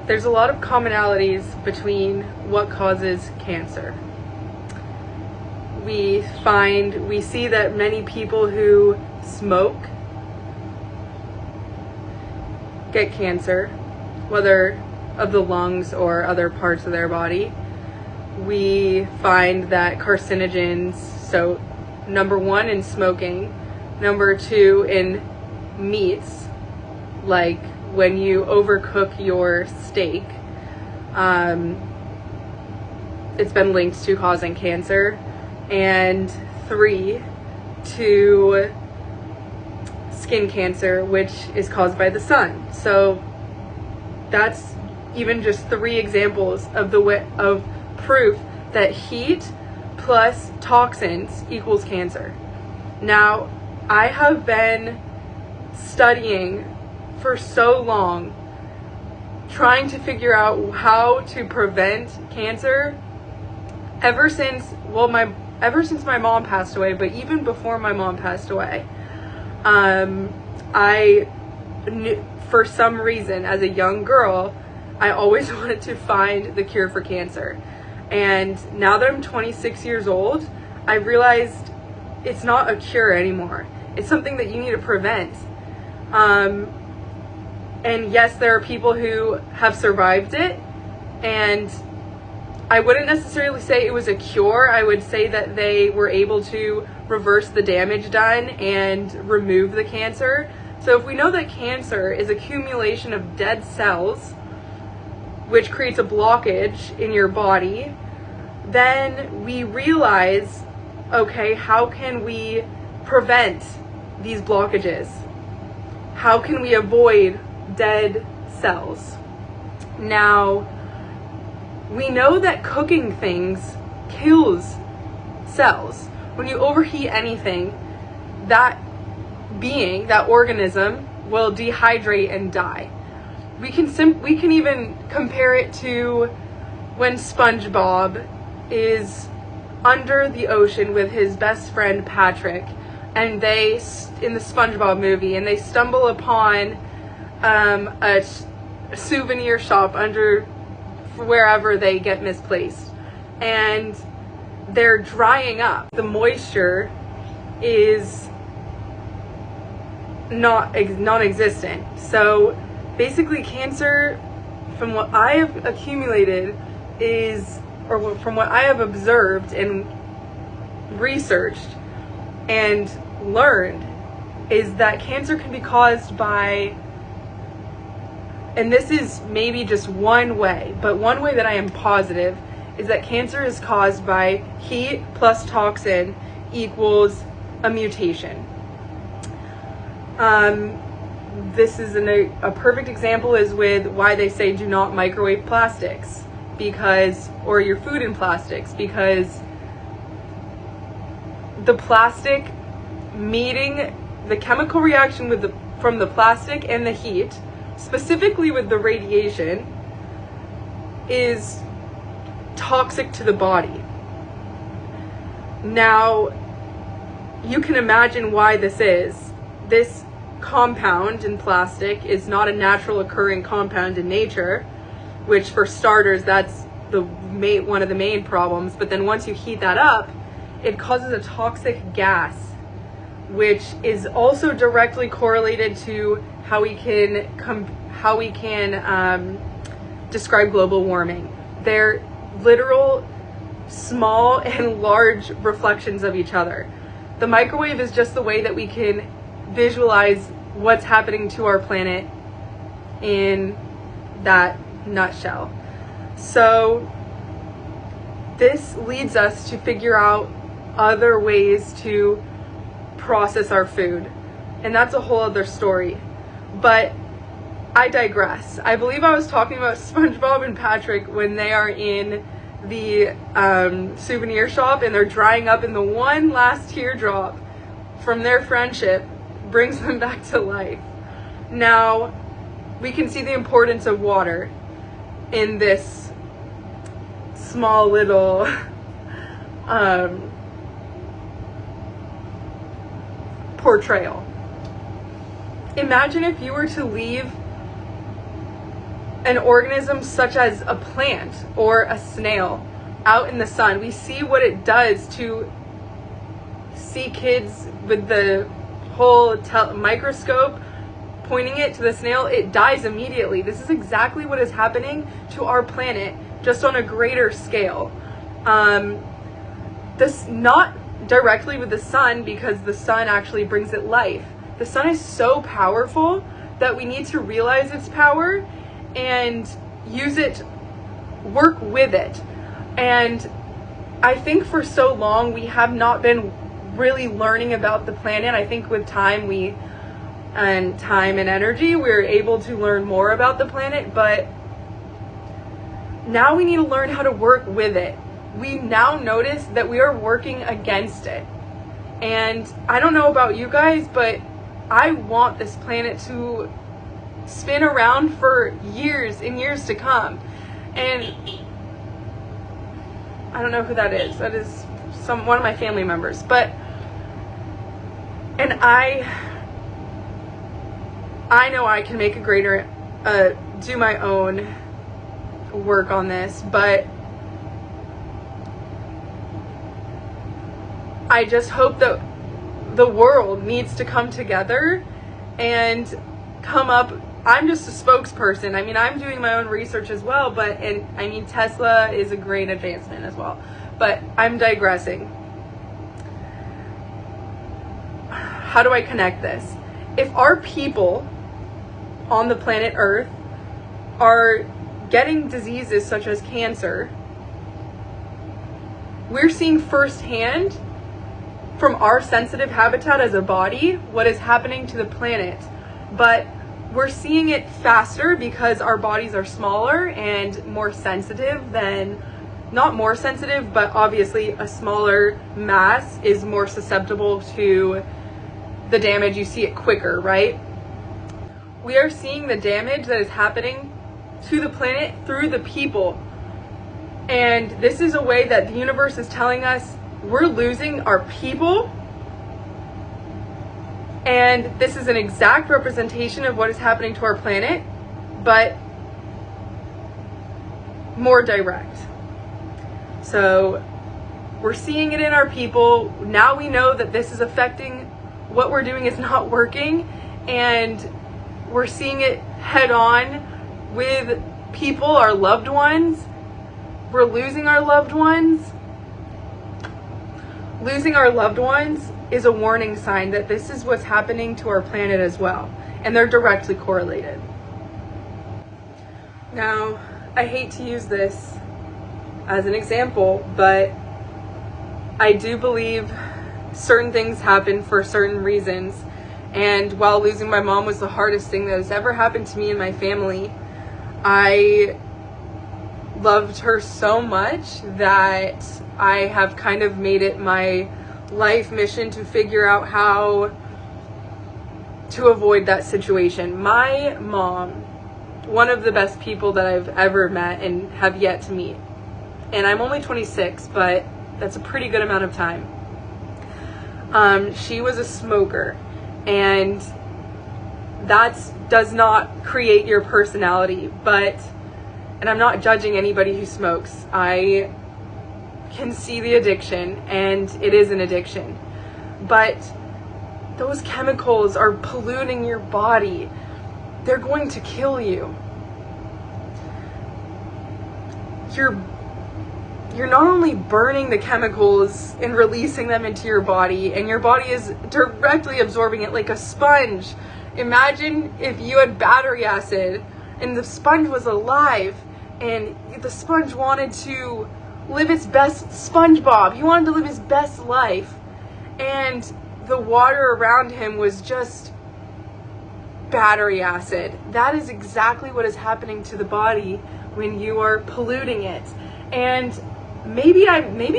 there's a lot of commonalities between what causes cancer. We see that many people who smoke get cancer, whether of the lungs or other parts of their body. We find that carcinogens, so number one in smoking, number two in meats, like when you overcook your steak, it's been linked to causing cancer, and three, to skin cancer, which is caused by the sun. So that's even just 3 examples of proof that heat plus toxins equals cancer. Now, I have been studying for so long, trying to figure out how to prevent cancer ever since my mom passed away, but even before my mom passed away. I knew, for some reason, as a young girl, I always wanted to find the cure for cancer. And now that I'm 26 years old, I realized it's not a cure anymore. It's something that you need to prevent. And yes, there are people who have survived it, and I wouldn't necessarily say it was a cure. I would say that they were able to reverse the damage done and remove the cancer. So if we know that cancer is accumulation of dead cells, which creates a blockage in your body, then we realize, okay, how can we prevent these blockages? How can we avoid dead cells? Now, we know that cooking things kills cells. When you overheat anything, that organism will dehydrate and die. We can even compare it to when SpongeBob is under the ocean with his best friend Patrick, and they, in the SpongeBob movie, and they stumble upon a souvenir shop under wherever they get misplaced, and they're drying up. The moisture is non-existent. So basically, cancer, from what I have accumulated, from what I have observed and researched and learned, is that cancer can be caused by, and this is maybe just one way, but one way that I am positive is that cancer is caused by heat plus toxin equals a mutation. This is a perfect example is with why they say do not microwave plastics, or your food in plastics, because the plastic meeting the chemical reaction from the plastic and the heat, specifically with the radiation, is toxic to the body. Now, you can imagine why this is. This compound in plastic is not a natural occurring compound in nature, which for starters, that's one of the main problems. But then once you heat that up, it causes a toxic gas, which is also directly correlated to how we can describe global warming. They're literal small and large reflections of each other. The microwave is just the way that we can visualize what's happening to our planet in that nutshell. So this leads us to figure out other ways to process our food, and that's a whole other story. But I digress. I believe I was talking about SpongeBob and Patrick when they are in the souvenir shop and they're drying up, and the one last teardrop from their friendship brings them back to life. Now, we can see the importance of water in this small little portrayal. Imagine if you were to leave an organism such as a plant or a snail out in the sun, we see what it does to see kids with the whole microscope pointing it to the snail, it dies immediately. This is exactly what is happening to our planet, just on a greater scale. This not directly with the sun, because the sun actually brings it life. The sun is so powerful that we need to realize its power and use it, work with it. And I think for so long we have not been really learning about the planet. I think with time and energy, we're able to learn more about the planet, but now we need to learn how to work with it. We now notice that we are working against it. And I don't know about you guys, but I want this planet to spin around for years and years to come. And I don't know who that is. That is one of my family members. But, and I know I can make a greater, do my own work on this, but I just hope that the world needs to come together and come up. I'm just a spokesperson. I mean, I'm doing my own research as well, Tesla is a great advancement as well, but I'm digressing. How do I connect this? If our people on the planet Earth are getting diseases such as cancer, we're seeing firsthand from our sensitive habitat as a body what is happening to the planet. But we're seeing it faster because our bodies are smaller and more sensitive than, not more sensitive, but obviously a smaller mass is more susceptible to the damage. You see it quicker, right? We are seeing the damage that is happening to the planet through the people. And this is a way that the universe is telling us we're losing our people. And this is an exact representation of what is happening to our planet, but more direct. So we're seeing it in our people. Now we know that this is affecting, what we're doing is not working, and we're seeing it head on with people, our loved ones. We're losing our loved ones. Losing our loved ones is a warning sign that this is what's happening to our planet as well, and they're directly correlated. Now, I hate to use this as an example, but I do believe certain things happen for certain reasons, and while losing my mom was the hardest thing that has ever happened to me and my family, I loved her so much that I have kind of made it my life mission to figure out how to avoid that situation. My mom, one of the best people that I've ever met and have yet to meet, and I'm only 26, but that's a pretty good amount of time. She was a smoker, and that does not create your personality, and I'm not judging anybody who smokes. I can see the addiction, and it is an addiction, but those chemicals are polluting your body. They're going to kill you. You're not only burning the chemicals and releasing them into your body, and your body is directly absorbing it like a sponge. Imagine if you had battery acid and the sponge was alive, and the sponge wanted to live its best, SpongeBob, he wanted to live his best life, and the water around him was just battery acid. That is exactly what is happening to the body when you are polluting it. And maybe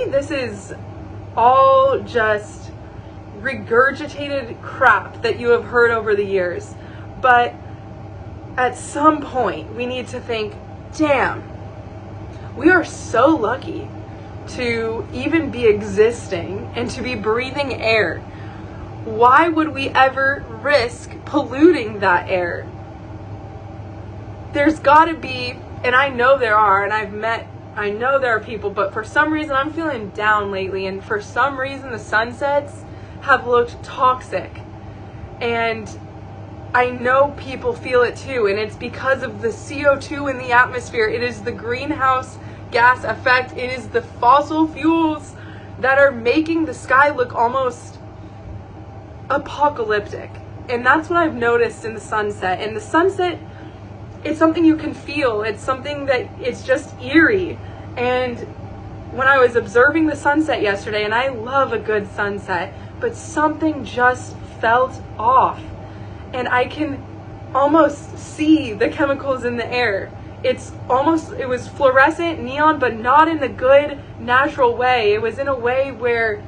this is all just regurgitated crap that you have heard over the years, but at some point we need to think, damn, we are so lucky to even be existing and to be breathing air. Why would we ever risk polluting that air? there's got to be, and I know there are, and I know there are people, but for some reason I'm feeling down lately, and for some reason the sunsets have looked toxic. And I know people feel it too, and it's because of the CO2 in the atmosphere. It is the greenhouse gas effect. It is the fossil fuels that are making the sky look almost apocalyptic. And that's what I've noticed in the sunset. And the sunset, it's something you can feel. It's something that it's just eerie. And when I was observing the sunset yesterday, and I love a good sunset, but something just felt off. And I can almost see the chemicals in the air. It was fluorescent neon, but not in the good natural way. It was in a way where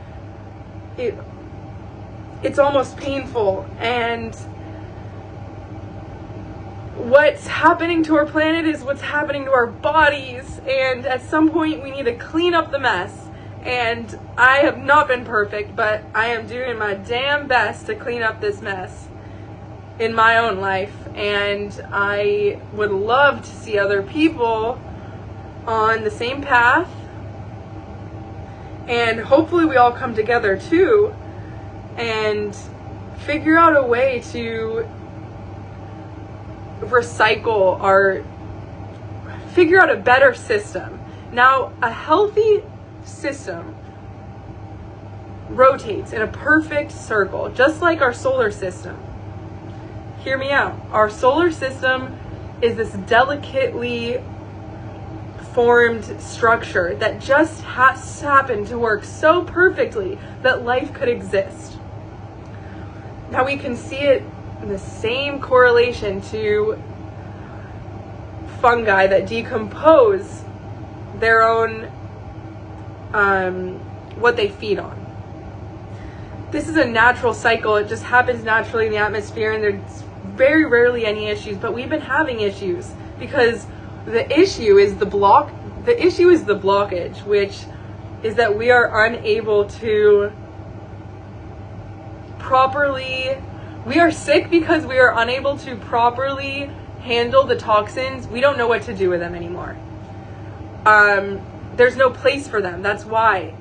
it's almost painful. And what's happening to our planet is what's happening to our bodies. And at some point we need to clean up the mess. And I have not been perfect, but I am doing my damn best to clean up this mess in my own life. And I would love to see other people on the same path, and hopefully we all come together too and figure out a way to figure out a better system. Now, a healthy system rotates in a perfect circle, just like our solar system. Hear me out. Our solar system is this delicately formed structure that just has happened to work so perfectly that life could exist. Now we can see it in the same correlation to fungi that decompose their own, what they feed on. This is a natural cycle. It just happens naturally in the atmosphere, and there's very rarely any issues, but we've been having issues because the issue is the blockage, which is that we are unable to we are sick because we are unable to properly handle the toxins. We don't know what to do with them anymore. There's no place for them. That's why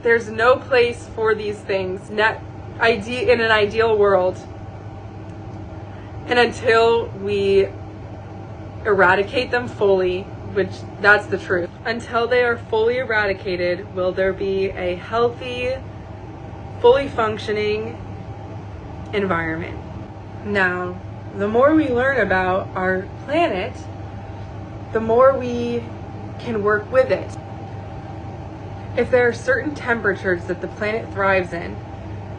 there's no place for these things in an ideal world. And until we eradicate them fully, which that's the truth, until they are fully eradicated, will there be a healthy, fully functioning environment. Now, the more we learn about our planet, the more we can work with it. If there are certain temperatures that the planet thrives in,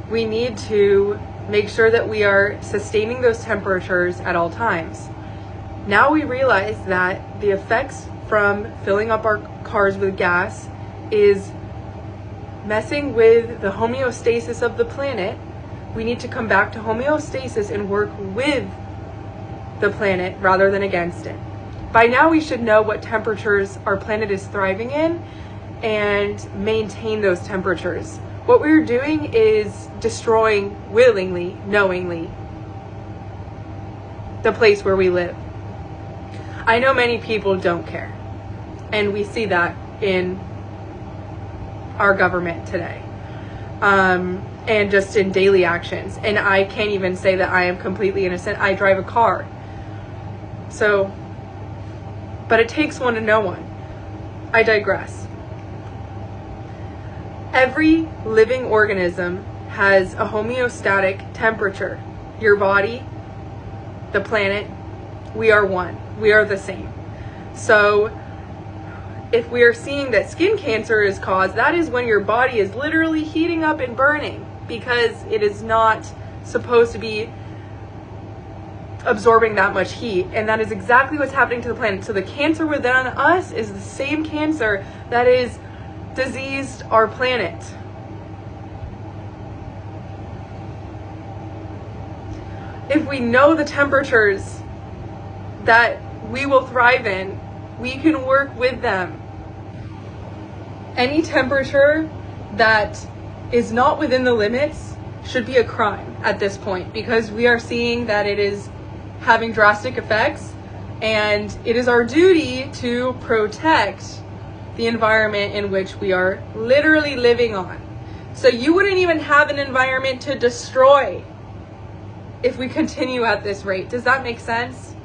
we need to make sure that we are sustaining those temperatures at all times. Now we realize that the effects from filling up our cars with gas is messing with the homeostasis of the planet. We need to come back to homeostasis and work with the planet rather than against it. By now we should know what temperatures our planet is thriving in and maintain those temperatures. What we're doing is destroying willingly, knowingly, the place where we live. I know many people don't care, and we see that in our government today, and just in daily actions. And I can't even say that I am completely innocent. I drive a car. So, but it takes one to know one. I digress. Every living organism has a homeostatic temperature. Your body, the planet, we are one. We are the same. So if we are seeing that skin cancer is caused, that is when your body is literally heating up and burning because it is not supposed to be absorbing that much heat. And that is exactly what's happening to the planet. So the cancer within us is the same cancer that is diseased our planet. If we know the temperatures that we will thrive in, we can work with them. Any temperature that is not within the limits should be a crime at this point, because we are seeing that it is having drastic effects And it is our duty to protect the environment in which we are literally living on. So you wouldn't even have an environment to destroy if we continue at this rate. Does that make sense?